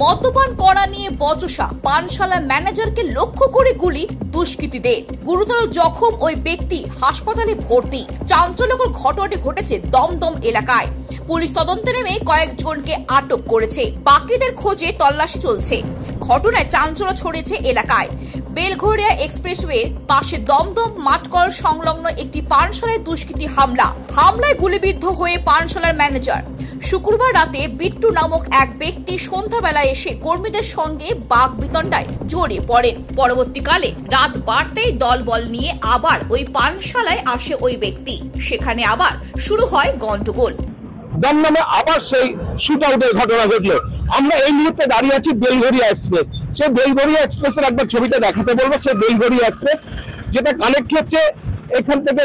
মদ্যপান করা নিয়ে বচসা, পানশালা ম্যানেজারকে লক্ষ্য করে গুলি দুষ্কৃতীদের। গুরুতর জখম ওই ব্যক্তি, হাসপাতালে ভর্তি। চাঞ্চল্যকর ঘটনাটি ঘটেছে দমদম এলাকায়। পুলিশ তদন্তে নেমে কয়েকজনকে আটক করেছে, বাকিদের খোঁজে তল্লাশি চলছে। ঘটনায় চাঞ্চল্য ছড়িয়েছে এলাকায়। বেলঘরিয়া এক্সপ্রেসওয়ের পাশে দমদম মাঠকল সংলগ্ন একটি পানশালায় দুষ্কৃতী হামলায় গুলিবিদ্ধ হয়ে পানশালার ম্যানেজার। শুক্রবার রাতে বিট্টু নামক এক ব্যক্তি সন্ধ্যাবেলায় এসে কর্মীদের সঙ্গে বাকবিতণ্ডায় জড়িয়ে পড়েন। পরবর্তীকালে রাত বাড়তেই দলবল নিয়ে আবার ওই পানশালায় আসে ওই ব্যক্তি। সেখানে আবার শুরু হয় গন্ডগোল। দমদমে আবার সেই শুট আউটের ঘটনা ঘটলো। আমরা এই মুহূর্তে দাঁড়িয়ে আছি বেলঘরিয়া এক্সপ্রেস। সেই বেলঘরিয়া এক্সপ্রেসের একবার ছবিটা দেখাতে বলবো। সেই বেলঘরিয়া এক্সপ্রেস যেটা কানেক্ট হচ্ছে এখান থেকে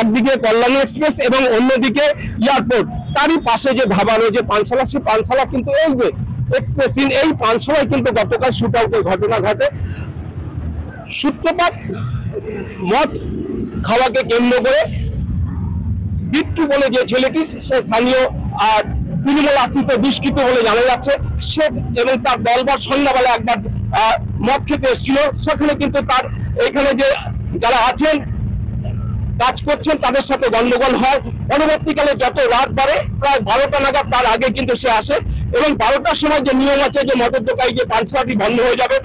একদিকে কল্যাণী এক্সপ্রেস এবং অন্যদিকে এয়ারপোর্ট, তারই পাশে যে ধাবা রয়েছে পানশালা, সেই পানশালা কিন্তু এই যে এক্সপ্রেস এই পানশালায় কিন্তু গতকাল শুট আউটের ঘটনা ঘটে। সূত্রপাত মদ খাওয়াকে কেন্দ্র করে বিট্টু বলে যে ছেলেটি, সে স্থানীয় তৃণমূল আশ্রিত দুষ্কৃত বলে জানা যাচ্ছে, সে এবং তার দলবল সন্ধ্যাবেলা একবার মদ খেতে এসেছিল। সেখানে কিন্তু তার এখানে যে যারা আছেন কাজ করছেন তাদের সাথে গন্ডগোল হয়। পরবর্তীকালে যত রাত বাড়ে প্রায় 12টা নাগাদ, তার আগে কিন্তু সে আসে এবং 12টার সময় যে নিয়ম আছে যে মদের দোকানে যে পানশালাটি বন্ধ হয়ে যাবে,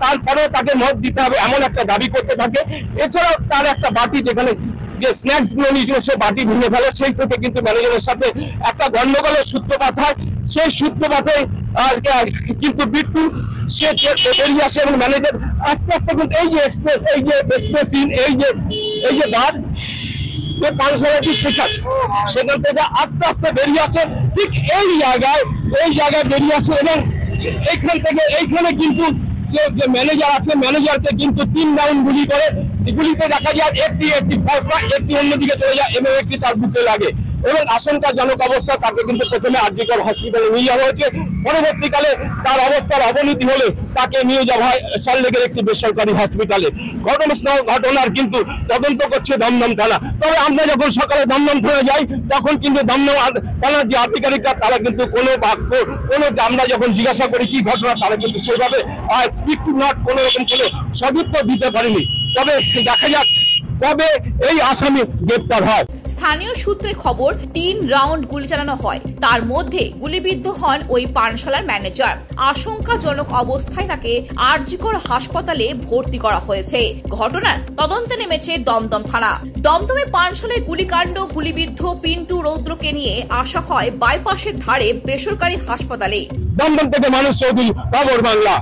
তারপরেও তাকে মদ দিতে হবে এমন একটা দাবি করতে থাকে। এছাড়াও তার একটা বাটি, যেখানে যে স্ন্যাক্স গুলো নিয়েছিল, সে বাটি ভেঙে ফেলে। সেই থেকে কিন্তু ম্যানেজারের সাথে একটা গন্ডগোলের সূত্রপাত হয়। সেই সূত্রপাতে কিন্তু বিট্টু সে বেরিয়ে আসে এবং ম্যানেজার আস্তে আস্তে কিন্তু এই যে এক্সপ্রেস এই যে বার যে পানশালাটি সেখান থেকে আস্তে আস্তে বেরিয়ে আসে। ঠিক এই জায়গায় বেরিয়ে আসে এবং এইখানে কিন্তু যে ম্যানেজার আছে, ম্যানেজারকে কিন্তু 3 রাউন্ড গুলি করে। গুলিতে দেখা যায় একটি অন্যদিকে চলে যায় এবং একটি তার বুকে লাগে এবং আশঙ্কাজনক অবস্থা। তাকে কিন্তু প্রথমে আরজিকর হসপিটালে নিয়ে যাওয়া হয়েছে। পরবর্তীকালে তার অবস্থার অবনতি হলে তাকে নিয়ে যাওয়া হয় সল্টলেকের একটি বেসরকারি হসপিটালে। ঘটনার কিন্তু তদন্ত করছে দমদম থানা। তবে আমরা যখন সকালে দমদম থানা যাই, তখন কিন্তু দমদম থানার যে আধিকারিকরা তারা কিন্তু কোনো আমরা যখন জিজ্ঞাসা করি কি ঘটনা, তারা কিন্তু সেভাবে স্পিক টু নট কোনো রকম কোনো সদুত্তর দিতে পারেনি। তবে দেখা যাক কবে এই আসামি গ্রেপ্তার হয়। স্থানীয় সূত্রে খবর, 3 রাউন্ড গুলি চালানো হয়, তার মধ্যে গুলিবিদ্ধ হন ওই পানশালার ম্যানেজার। আশঙ্কাজনক অবস্থায় তাকে আরজিকর হাসপাতালে ভর্তি করা হয়েছে। ঘটনার তদন্তে নেমেছে দমদম থানা। দমদমে পানশালায় গুলিকাণ্ড, গুলিবিদ্ধ পিন্টু রৌদ্রকে নিয়ে আসা হয় বাইপাসের ধারে বেসরকারি হাসপাতালে। দমদম থেকে মানুষ চৌধুরী, খবর বাংলা।